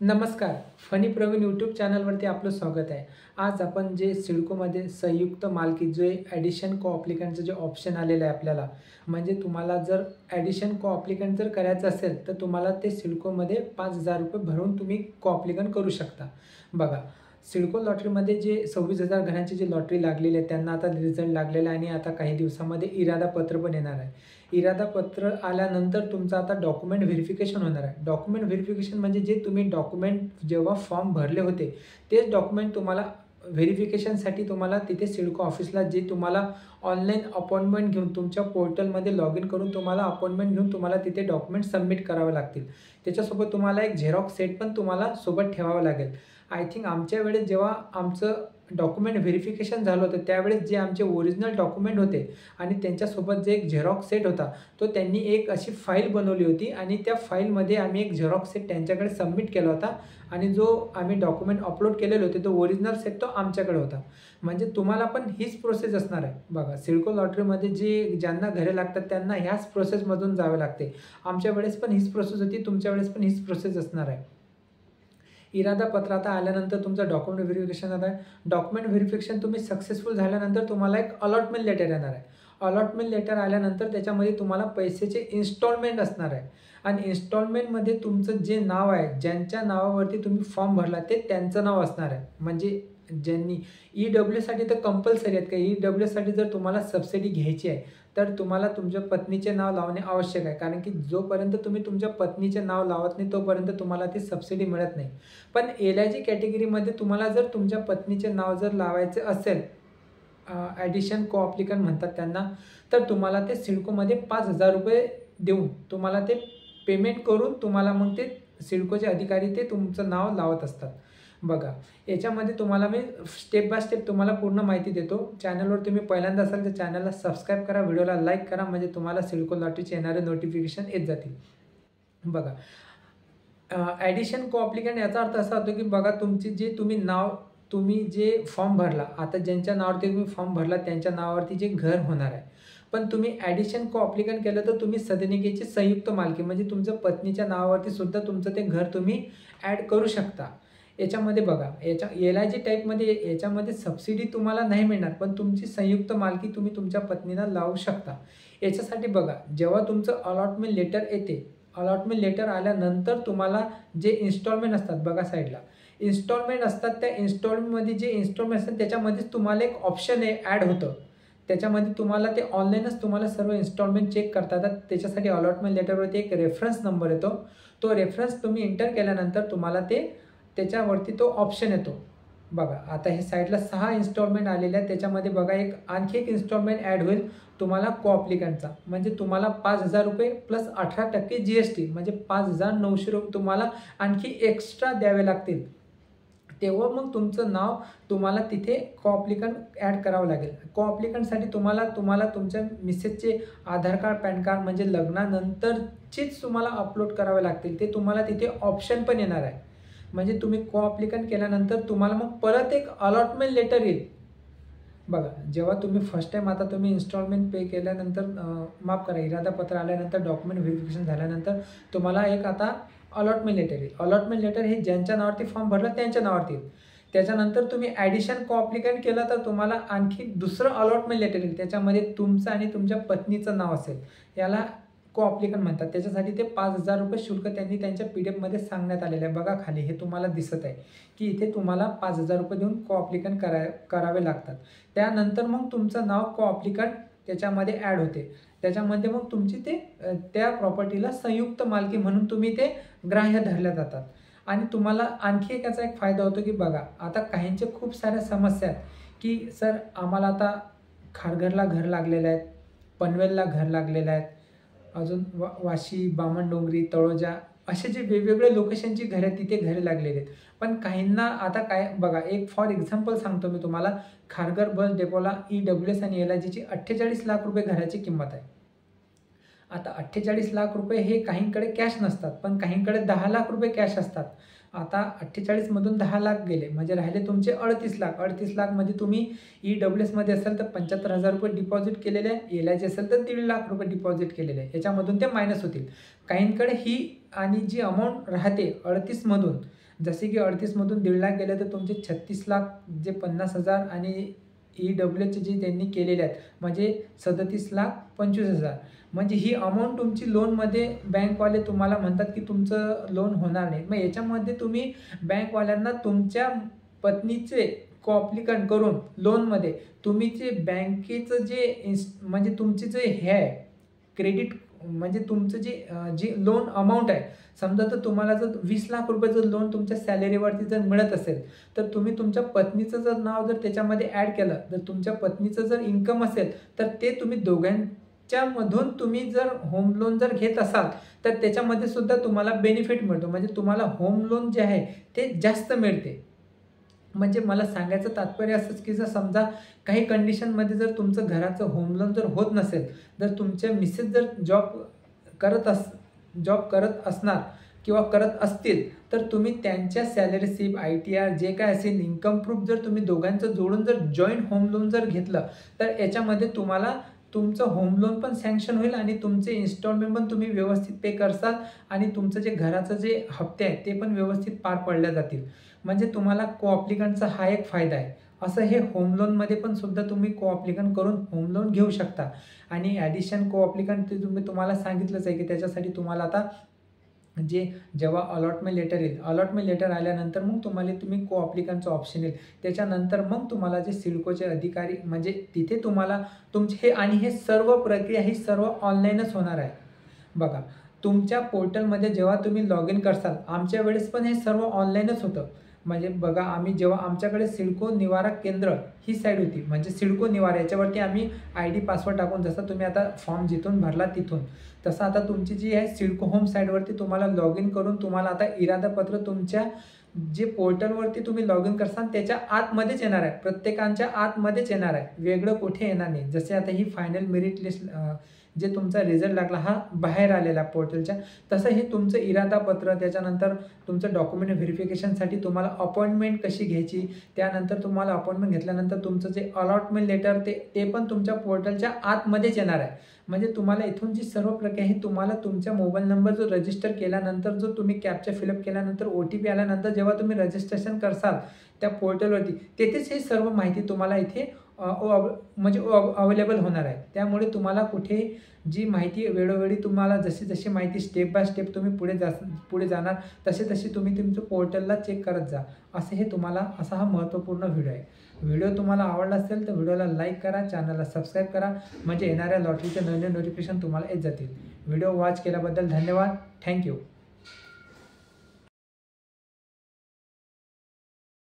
नमस्कार. Funny Pravin YouTube चॅनलवरती आपलं स्वागत आहे. आज आपण जे सिडकोमध्ये संयुक्त मालकी जे ॲडिशन को-ॲप्लिकंटचं जे ऑप्शन आलेलं आहे आपल्याला, म्हणजे तुम्हाला जर ॲडिशन को-ॲप्लिकंट जर करायचं असेल तर तुम्हाला ते सिडकोमध्ये ₹5,000 भरून तुम्ही को-ॲप्लिकंट करू शकता. बघा, सिडको लॉटरीमध्ये जे 26,000 घरांची जी लॉटरी लागलेली आहे त्यांना आता रिझल्ट लागलेला आहे आणि आता काही दिवसामध्ये इरादा पत्र पण येणार आहे. इरादा पत्र आल्यानंतर तुमचं आता डॉक्युमेंट व्हेरिफिकेशन होणार आहे. डॉक्युमेंट व्हेरिफिकेशन म्हणजे जे तुम्ही डॉक्युमेंट जेव्हा फॉर्म भरले होते तेच डॉक्युमेंट तुम्हाला व्हेरिफिकेशनसाठी तुम्हाला तिथे सिडको ऑफिसला जे तुम्हाला ऑनलाईन अपॉइंटमेंट घेऊन तुमच्या पोर्टलमध्ये लॉग इन करून तुम्हाला अपॉइंटमेंट घेऊन तुम्हाला तिथे डॉक्युमेंट सबमिट करावे लागतील. त्याच्यासोबत तुम्हाला एक झेरॉक्स सेट पण तुम्हाला सोबत ठेवावं लागेल. आय थिंक आमच्या वेळेस जेव्हा आमचं डॉक्युमेंट व्हेरिफिकेशन झालं होतं त्यावेळेस जे आमचे ओरिजिनल डॉक्युमेंट होते आणि त्यांच्यासोबत जे एक झेरॉक्स सेट होता तो त्यांनी एक अशी फाईल बनवली होती आणि त्या फाईलमध्ये आम्ही एक झेरॉक्स सेट त्यांच्याकडे सबमिट केला होता आणि जो आम्ही डॉक्युमेंट अपलोड केलेले होते तो ओरिजिनल सेट तो आमच्याकडे होता. म्हणजे तुम्हाला पण हीच प्रोसेस असणार आहे. बघा, सिडको लॉटरीमध्ये जे ज्यांना घरे लागतात त्यांना ह्याच प्रोसेसमधून जावे लागते. आमच्या वेळेस पण हीच प्रोसेस होती, तुमच्या वेळेस पण हीच प्रोसेस असणार आहे. इरादा पत्र आता आल्यानंतर तुमचं डॉक्युमेंट व्हेरिफिकेशन आता आहे. डॉक्युमेंट व्हेरिफिकेशन तुम्ही सक्सेसफुल झाल्यानंतर तुम्हाला एक अलॉटमेंट लेटर येणार आहे. अलॉटमेंट लेटर आल्यानंतर त्याच्यामध्ये तुम्हाला पैशाचे इन्स्टॉलमेंट असणार आहे आणि इन्स्टॉलमेंटमध्ये तुमचं जे नाव आहे, ज्यांच्या नावावरती तुम्ही फॉर्म भरला ते त्यांचं नाव असणार आहे. म्हणजे ज्यांनी EWसाठी तर कंपल्सरी आहेत का EWसाठी जर तुम्हाला सबसिडी घ्यायची आहे तर तुम्हाला तुमच्या पत्नीचे नाव लावणे आवश्यक आहे. कारण की जोपर्यंत तुम्ही तुमच्या पत्नीचे नाव लावत नाही तोपर्यंत तुम्हाला ती सबसिडी मिळत नाही. पण LIG कॅटेगरीमध्ये तुम्हाला जर तुमच्या पत्नीचे नाव जर लावायचे असेल, ॲडिशन को-ॲप्लिकंट म्हणतात त्यांना, तर तुम्हाला ते सिडकोमध्ये ₹5,000 देऊन तुम्हाला ते पेमेंट करून तुम्हाला मग ते सिडकोचे अधिकारी ते तुमचं नाव लावत असतात. बघा, याच्यामध्ये तुम्हाला मी स्टेप बाय स्टेप तुम्हाला पूर्ण माहिती देतो. चॅनलवर तुम्ही पहिल्यांदा असाल तर चॅनलला सबस्क्राईब करा, व्हिडिओला लाईक करा, म्हणजे तुम्हाला सिडको लॉटरीचे येणारे नोटिफिकेशन येत जातील. बघा, ॲडिशन को-ॲप्लिकंट याचा अर्थ असा होतो की बघा, तुमची जे तुम्ही जे फॉर्म भरला, आता ज्यांच्या नावावरती तुम्ही फॉर्म भरला त्यांच्या नावावरती जे घर होणार आहे. पण तुम्ही ॲडिशन को-ॲप्लिकंट केलं तर तुम्ही सदनिकेची संयुक्त मालकी म्हणजे तुमच्या पत्नीच्या नावावरती सुद्धा तुमचं ते घर तुम्ही ॲड करू शकता. याच्यामध्ये बघा, LIG टाईपमध्ये याच्यामध्ये सबसिडी तुम्हाला नाही मिळणार, पण तुमची संयुक्त मालकी तुम्ही तुमच्या पत्नीला लावू शकता. याच्यासाठी बघा, जेव्हा तुमचं अलॉटमेंट लेटर येते, अलॉटमेंट लेटर आल्यानंतर तुम्हाला जे इन्स्टॉलमेंट असतात बघा साईडला, इन्स्टॉलमेंट असतात त्या इन्स्टॉलमेंटमध्ये जे इन्स्टॉलमेंट असतात त्याच्यामध्येच तुम्हाला एक ऑप्शन आहे ॲड होतं. त्याच्यामध्ये तुम्हाला ते ऑनलाईनच तुम्हाला सर्व इन्स्टॉलमेंट चेक करता येतात. त्याच्यासाठी अलॉटमेंट लेटरवरती एक रेफरन्स नंबर येतो. तो रेफरन्स तुम्ही एंटर केल्यानंतर तुम्हाला त्याच्यावरती तो ऑप्शन येतो. बघा, आता हे साईडला 6 इन्स्टॉलमेंट आलेले आहेत. त्याच्यामध्ये बघा आणखी एक इन्स्टॉलमेंट ॲड होईल तुम्हाला को-ॲप्लिकंटचा. म्हणजे तुम्हाला ₹5,000 प्लस 18% GST म्हणजे ₹5,900 तुम्हाला आणखी एक्स्ट्रा द्यावे लागतील. तेव्हा मग तुमचं नाव तुम्हाला तिथे को-ॲप्लिकंट ॲड करावं लागेल. को-ॲप्लिकंटसाठी तुम्हाला तुमच्या मिसेसचे आधार कार्ड, पॅन कार्ड म्हणजे लग्नानंतरचेच तुम्हाला अपलोड करावे लागतील. ते तुम्हाला तिथे ऑप्शन पण येणार आहे. म्हणजे तुम्ही को-ॲप्लिकंट केल्यानंतर तुम्हाला मग परत एक अलॉटमेंट लेटर येईल. बघा, जेव्हा तुम्ही फर्स्ट टाईम आता तुम्ही इन्स्टॉलमेंट पे केल्यानंतर इरादा पत्र आल्यानंतर डॉक्युमेंट व्हेरिफिकेशन झाल्यानंतर तुम्हाला एक आता अलॉटमेंट लेटर येईल. अलॉटमेंट लेटर हे ज्यांच्या नावावरती फॉर्म भरला त्यांच्या नावावरती येईल. त्याच्यानंतर तुम्ही ॲडिशन को-ॲप्लिकंट केलं तर तुम्हाला आणखी दुसरं अलॉटमेंट लेटर येईल. त्याच्यामध्ये तुमचं आणि तुमच्या पत्नीचं नाव असेल. याला को-ॲप्लिकंट म्हणतात. त्याच्यासाठी ते ₹5,000 शुल्क त्यांनी त्यांच्या PDFमध्ये सांगण्यात आलेलं आहे. बघा, खाली हे तुम्हाला दिसत आहे की इथे तुम्हाला ₹5,000 देऊन को-ॲप्लिकंट करावे लागतात. त्यानंतर मग तुमचं नाव को-ॲप्लिकंट त्याच्यामध्ये ॲड होते. त्याच्यामध्ये मग तुमची त्या प्रॉपर्टीला संयुक्त मालकी म्हणून तुम्ही ते ग्राह्य धरल्या जातात. आणि तुम्हाला आणखी याचा एक फायदा होतो की बघा, आता काहींच्या खूप साऱ्या समस्या आहेत की सर आम्हाला आता खारघरला घर लागलेलं आहे, पनवेलला घर लागलेलं आहे, अजून वाशी, बामणडोंगरी, तळोजा असे जे वेगवेगळे लोकेशनची घरे तिथे घरे लागलेली आहेत. पण काहींना आता काय बघा, एक फॉर एक्झाम्पल सांगतो मी तुम्हाला. खारघर बस डेपोला EWS आणि LIGची 48 लाख रुपये घराची किंमत आहे. आता 48 लाख रुपये हे काहींकडे कॅश नसतात, पण काहींकडे 10 लाख रुपये कॅश असतात. आता 48मधून 10 लाख गेले म्हणजे राहिले तुमचे 38 लाख. 38 लाखमध्ये तुम्ही EWSमध्ये असेल तर ₹75,000 डिपॉझिट केलेले आहे, LIG असेल तर ₹1.5 लाख डिपॉझिट केलेले आहे. याच्यामधून ते मायनस होतील. काहींकडे ही आणि जी अमाऊंट राहते 38मधून जसे की 38मधून 1.5 लाख गेले तर तुमचे 36 लाख जे 50,000 आणि EWSचे जे त्यांनी केलेले आहेत म्हणजे 37,25,000 म्हणजे ही अमाऊंट तुमची लोनमध्ये बँकवाले तुम्हाला म्हणतात की तुमचं लोन होणार नाही. मग याच्यामध्ये तुम्ही बँकवाल्यांना तुमच्या पत्नीचे कोअप्लिकंट करून लोनमध्ये तुम्ही जे बँकेचं जे म्हणजे तुमचे जे हे आहे क्रेडिट म्हणजे तुमचं जे लोन अमाऊंट आहे, समजा तर तुम्हाला जर 20 लाख रुपये जर लोन तुमच्या सॅलरीवरती जर मिळत असेल तर तुम्ही तुमच्या पत्नीचं जर नाव जर त्याच्यामध्ये ॲड केलं, जर तुमच्या पत्नीचं जर इन्कम असेल तर ते तुम्ही दोघांच्यामधून तुम्ही जर होम लोन जर घेत असाल तर त्याच्यामध्ये सुद्धा तुम्हाला बेनिफिट मिळतो. म्हणजे तुम्हाला होम लोन जे आहे ते जास्त मिळते. म्हणजे मला सांगायचं तात्पर्य असंच की जर समजा काही कंडिशनमध्ये जर तुमचं घराचं होम लोन जर होत नसेल, जर तुमच्या मिसेस जर जॉब करत असणार किंवा करत असतील तर तुम्ही त्यांच्या सॅलरी स्लिप, ITR जे काय असेल इन्कम प्रूफ जर तुम्ही दोघांचं जोडून जर जॉईंट होम लोन जर घेतलं तर याच्यामध्ये तुम्हाला तुमचं होम लोन पण सँक्शन होईल आणि तुमचे इन्स्टॉलमेंट पण तुम्ही व्यवस्थित पे करसाल आणि तुमचं जे घराचं जे हप्ते आहेत ते पण व्यवस्थित पार पडल्या जातील. म्हणजे तुम्हाला कोअप्लिकंटचा हा एक फायदा आहे. असं हे होम लोनमध्ये पण सुद्धा तुम्ही कोअप्लिकंट करून होम लोन घेऊ शकता. आणि ॲडिशन कोअप्लिकंट ते तुम्हाला सांगितलंच आहे की त्याच्यासाठी तुम्हाला आता जेव्हा अलॉटमेंट लेटर येईल, अलॉटमेंट लेटर आल्यानंतर मग तुम्ही कोअप्लिकंटचं ऑप्शन येईल. त्याच्यानंतर मग तुम्हाला जे सिडकोचे अधिकारी म्हणजे तिथे तुम्हाला तुमचे आणि हे सर्व प्रक्रिया ही सर्व ऑनलाईनच होणार आहे. बघा तुमच्या पोर्टलमध्ये जेव्हा तुम्ही लॉग इन करसाल, आमच्या वेळेस पण हे सर्व ऑनलाईनच होतं. म्हणजे बघा आम्ही जेव्हा आमच्याकडे सिडको निवारा केंद्र ही साईड होती, म्हणजे सिडको निवारा याच्यावरती आम्ही ID पासवर्ड टाकून जसं तुम्ही आता फॉर्म जिथून भरला तिथून तसं आता तुमची जी आहे सिडको होम साईडवरती तुम्हाला लॉग इन करून तुम्हाला आता इरादापत्र तुमच्या जे पोर्टलवरती तुम्ही लॉग इन करसाल त्याच्या आतमध्येच येणार आहे. प्रत्येकांच्या आतमध्येच येणार आहे, वेगळं कुठे येणार नाही. जसे आता ही फायनल मेरिट लिस्ट जे तुमचा रिझल्ट लागला हा बाहेर आलेला पोर्टलच्या, तसं हे तुमचं इरादापत्र, त्याच्यानंतर तुमचं डॉक्युमेंट व्हेरिफिकेशनसाठी तुम्हाला अपॉइंटमेंट कशी घ्यायची, त्यानंतर तुम्हाला अपॉइंटमेंट घेतल्यानंतर तुमचं जे अलॉटमेंट लेटर ते पण तुमच्या पोर्टलच्या आतमध्येच येणार आहे. म्हणजे तुम्हाला इथून जी सर्व प्रक्रिया ही तुम्हाला तुमच्या मोबाईल नंबर जो रजिस्टर केल्यानंतर जो तुम्ही कॅप्चा फिलअप केल्यानंतर OTP आल्यानंतर जेव्हा तुम्ही रजिस्ट्रेशन करसाल त्या पोर्टलवरती तेथेच ही सर्व माहिती तुम्हाला इथे म्हणजे अवेलेबल होणार आहे. त्यामुळे तुम्हाला कुठे जी माहिती वेळोवेळी तुम्हाला जशी माहिती स्टेप बाय स्टेप तुम्ही पुढे जाणार तसे तुम्ही तुमचं पोर्टलला चेक करत जा. असा हा महत्त्वपूर्ण व्हिडिओ आहे. व्हिडिओ तुम्हाला आवडला असेल तर व्हिडिओला लाईक करा, चॅनलला सबस्क्राईब करा, म्हणजे येणाऱ्या लॉटरीचे नवीन नोटिफिकेशन तुम्हाला येत जातील. व्हिडिओ वॉच केल्याबद्दल धन्यवाद. थँक्यू.